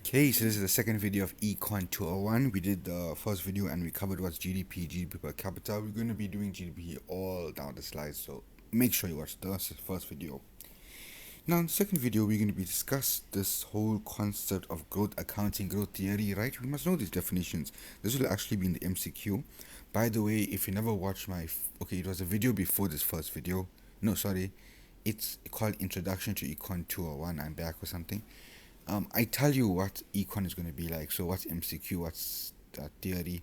Okay, so this is the second video of Econ 201. We did the first video and we covered what's GDP, GDP per capita. We're going to be doing GDP all down the slides, so make sure you watch the first video. Now, in the second video, we're going to be discuss this whole concept of growth accounting, growth theory, right? We must know these definitions. This will actually be in the MCQ. By the way, if you never watched okay, it was a video before this first video. No, sorry. It's called Introduction to Econ 201. I'm back or something. I tell you what econ is going to be like. So what's MCQ? What's theory?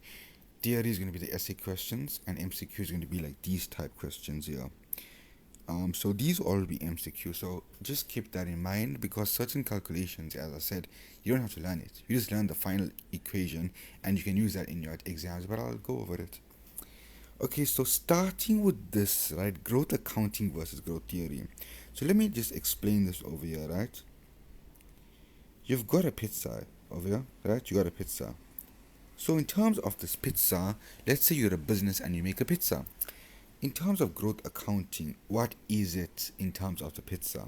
Theory is going to be the essay questions, and MCQ is going to be like these type questions here. So these all will be MCQ. So just keep that in mind because certain calculations, as I said, you don't have to learn it. You just learn the final equation, and you can use that in your exams. But I'll go over it. Okay, so starting with this, right? Growth accounting versus growth theory. So let me just explain this over here, right? You've got a pizza over here, right? You got a pizza. So in terms of this pizza, let's say you're a business and you make a pizza. In terms of growth accounting, what is it in terms of the pizza?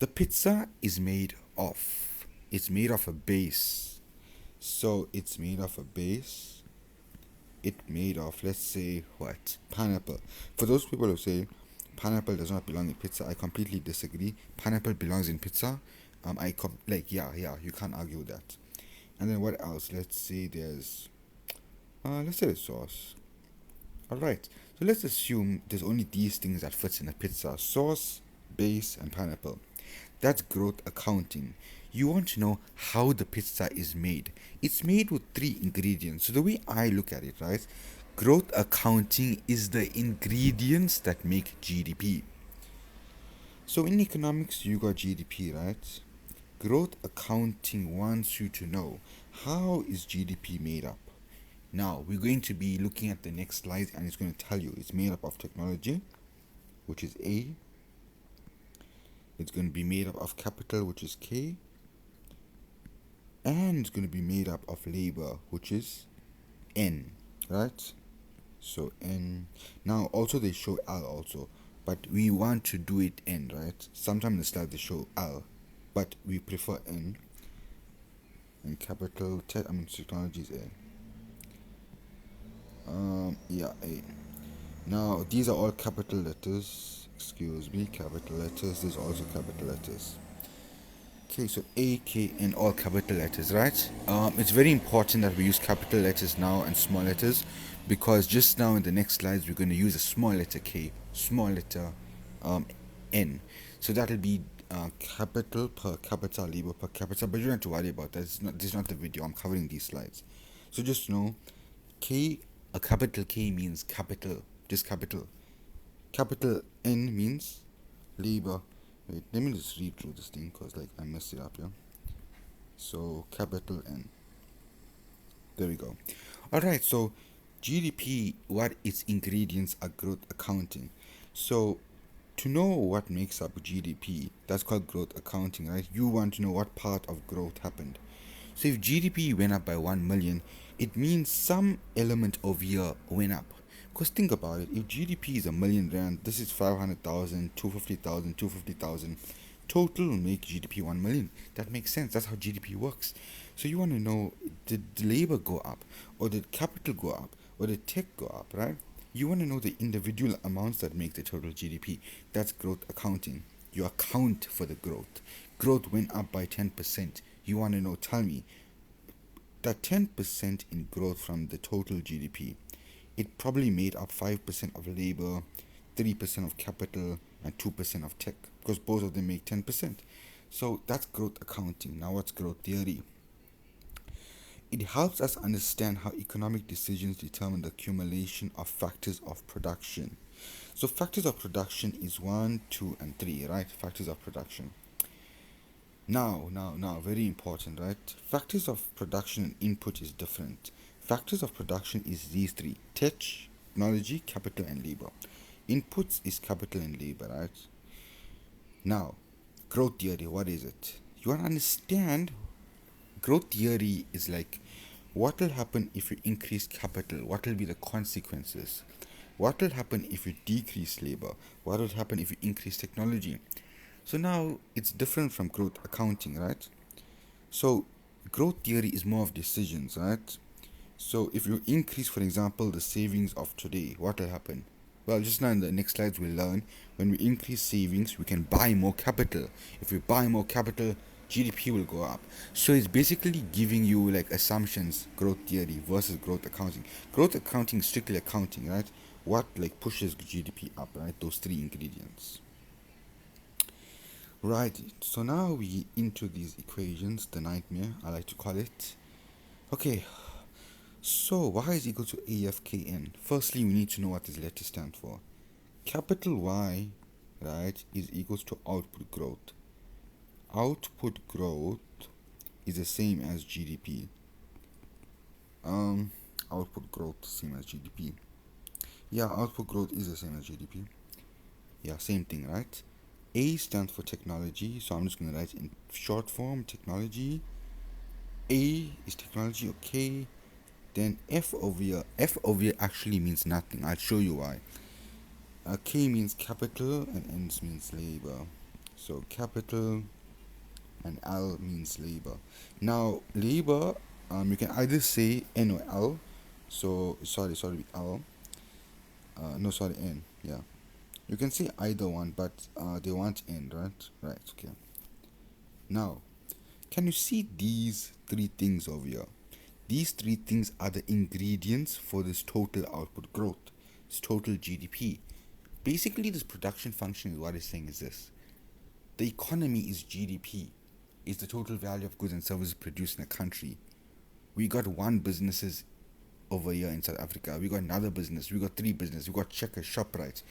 The pizza is made of, it's made of a base. So it's made of a base. It's made of, let's say, what? Pineapple. For those people who say pineapple does not belong in pizza, I completely disagree. Pineapple belongs in pizza. Yeah, you can't argue with that. And then what else? Let's say there's let's say the sauce. Alright. So let's assume there's only these things that fits in a pizza: sauce, base, and pineapple. That's growth accounting. You want to know how the pizza is made. It's made with three ingredients. So the way I look at it, right? Growth accounting is the ingredients that make GDP. So in economics, you got GDP, right? Growth accounting wants you to know how is GDP made up. Now we're going to be looking at the next slide and it's going to tell you it's made up of technology, which is A. It's going to be made up of capital, which is K. And it's going to be made up of labor, which is N, right? So N. Now also they show L also, but we want to do it N, right? Sometimes in the slide they show L, but we prefer N. And capital technology is A. Yeah, A. Now these are all capital letters. Excuse me, capital letters. These are also capital letters. Okay, so A, K, and all capital letters, right? It's very important that we use capital letters now and small letters, because just now in the next slides we're going to use a small letter K, small letter N. So that'll be capital per capita, labor per capita. But you don't have to worry about that. This is not the video. I'm covering these slides. So just know, K, a capital K means capital, just capital. Capital N means labor. Wait, let me just read through this thing because like I messed it up, yeah. So capital N. There we go. Alright, so GDP, what its ingredients are growth accounting. So to know what makes up GDP, that's called growth accounting, right? You want to know what part of growth happened. So if GDP went up by 1 million, it means some element of year went up. Because think about it, if GDP is R1,000,000, this is 500,000, 250,000, 250,000. Total will make GDP 1 million. That makes sense. That's how GDP works. So you want to know, did labor go up? Or did capital go up? Or did tech go up, right? You want to know the individual amounts that make the total GDP. That's growth accounting. You account for the growth. Growth went up by 10%. You want to know, tell me, that 10% in growth from the total GDP, it probably made up 5% of labor, 3% of capital, and 2% of tech, because both of them make 10%. So that's growth accounting. Now, what's growth theory? It helps us understand how economic decisions determine the accumulation of factors of production. So, factors of production is 1, 2, and 3, right? Factors of production. Now, very important, right? Factors of production and input is different. Factors of production is these three: technology, capital, and labor. Inputs is capital and labor, right? Now, growth theory, what is it? You want to understand growth theory is like what will happen if you increase capital? What will be the consequences? What will happen if you decrease labor? What will happen if you increase technology? So now it's different from growth accounting, right? So growth theory is more of decisions, right? So if you increase, for example, the savings of today, what will happen? Well, just now in the next slides we'll learn when we increase savings, we can buy more capital. If we buy more capital, GDP will go up. So it's basically giving you like assumptions, growth theory versus growth accounting. Growth accounting is strictly accounting, right? What like pushes GDP up, right? Those three ingredients. Right, so now we into these equations, the nightmare, I like to call it. Okay, so y is equal to AFKN. Firstly, we need to know what this letter stands for. Capital Y, right, is equals to output growth. Output growth is the same as GDP. Output growth same as GDP. Yeah, output growth is the same as GDP. Yeah, same thing, right? A stands for technology, so I'm just gonna write in short form technology. A is technology, okay. Then F over here actually means nothing. I'll show you why. K means capital and N means labor. So capital and L means labor. Now labor, you can either say N or L. So sorry, L. No, sorry, N. Yeah, you can say either one, but they want N, right? Right. Okay. Now, can you see these three things over here? These three things are the ingredients for this total output growth, this total GDP. Basically, this production function is what it's saying is this. The economy is GDP, is the total value of goods and services produced in a country. We got one businesses over here in South Africa. We got another business. We got three businesses. We got Checkers, ShopRite.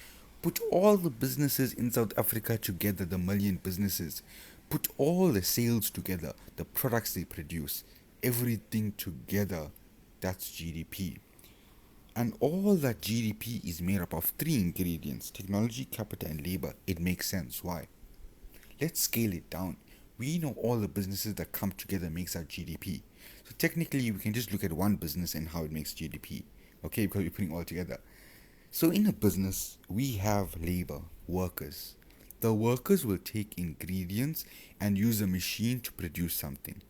Put all the businesses in South Africa together, the million businesses. Put all the sales together, the products they produce, everything together. That's GDP. And all that GDP is made up of three ingredients: technology, capital, and labor. It makes sense. Why? Let's scale it down. We know all the businesses that come together makes our GDP. So technically, we can just look at one business and how it makes GDP. Okay, because we're putting all together. So in a business, we have labor, workers. The workers will take ingredients and use a machine to produce something.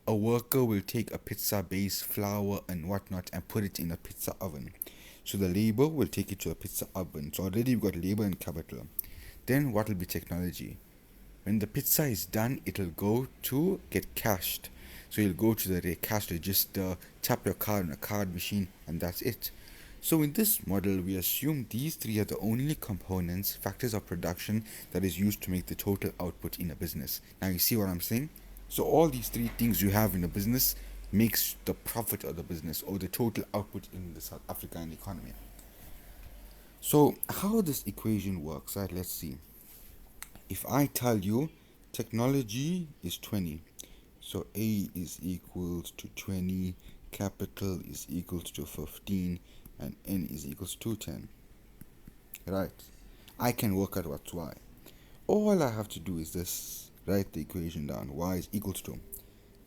A worker will take a pizza base, flour, and whatnot and put it in a pizza oven. So the labor will take it to a pizza oven. So already we've got labor and capital. Then what will be technology? When the pizza is done, it'll go to get cashed. So you'll go to the cash register, tap your card on a card machine, and that's it. So in this model, we assume these three are the only components, factors of production that is used to make the total output in a business. Now you see what I'm saying? So all these three things you have in a business makes the profit of the business or the total output in the South African economy. So how this equation works, right? Let's see. If I tell you technology is 20, so A is equals to 20, capital is equals to 15, and N is equals to 10. Right? I can work out what's Y. All I have to do is this, write the equation down. Y is equals to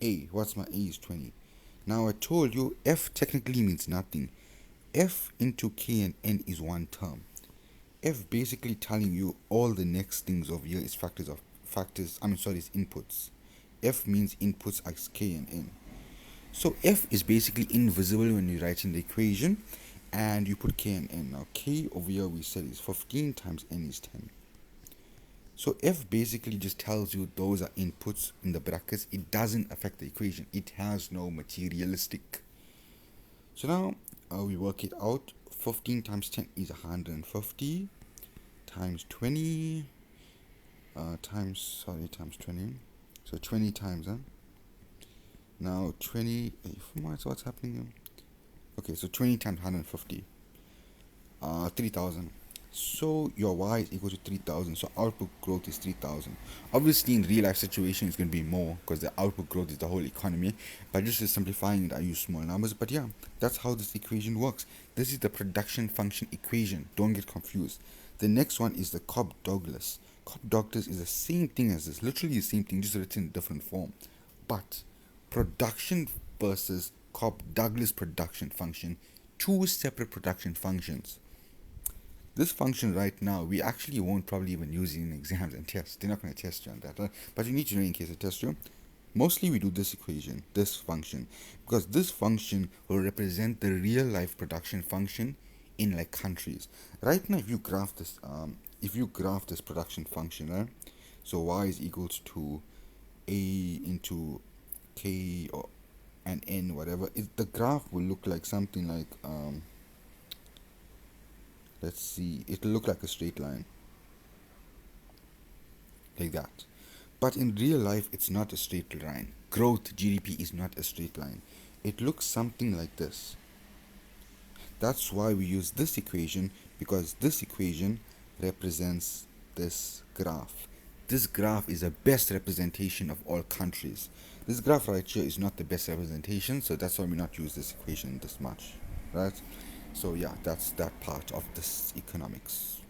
A. What's my A is 20. Now I told you F technically means nothing. F into K and N is one term. F basically telling you all the next things over here is is inputs. F means inputs as K and N. So F is basically invisible when you write in the equation and you put K and N. Now K over here we said is 15 times N is 10. So F basically just tells you those are inputs in the brackets. It doesn't affect the equation. It has no materialistic. So now we work it out. 15 times 10 is 150 times 20 times 20. So 20 times, now 20, what's happening here? Okay, so 20 times 150, 3,000. So your Y is equal to 3,000. So output growth is 3,000. Obviously, in real life situation, it's going to be more because the output growth is the whole economy. But just simplifying it, I use small numbers. But yeah, that's how this equation works. This is the production function equation. Don't get confused. The next one is the Cobb-Douglas. Cobb-Douglas is the same thing as this. Literally the same thing, just written in different form. But production versus Cobb-Douglas production function, two separate production functions. This function right now, we actually won't probably even use it in exams and tests. They're not going to test you on that, right? But you need to know in case they test you. Mostly we do this equation, this function, because this function will represent the real life production function in like countries. Right now, if you graph this production function, right? So y is equals to a into k or and n, whatever. The graph will look like something like let's see, it'll look like a straight line, like that. But in real life, it's not a straight line. Growth GDP is not a straight line. It looks something like this. That's why we use this equation, because this equation represents this graph. This graph is the best representation of all countries. This graph right here is not the best representation, so that's why we not use this equation this much, right? So yeah, that's that part of this economics.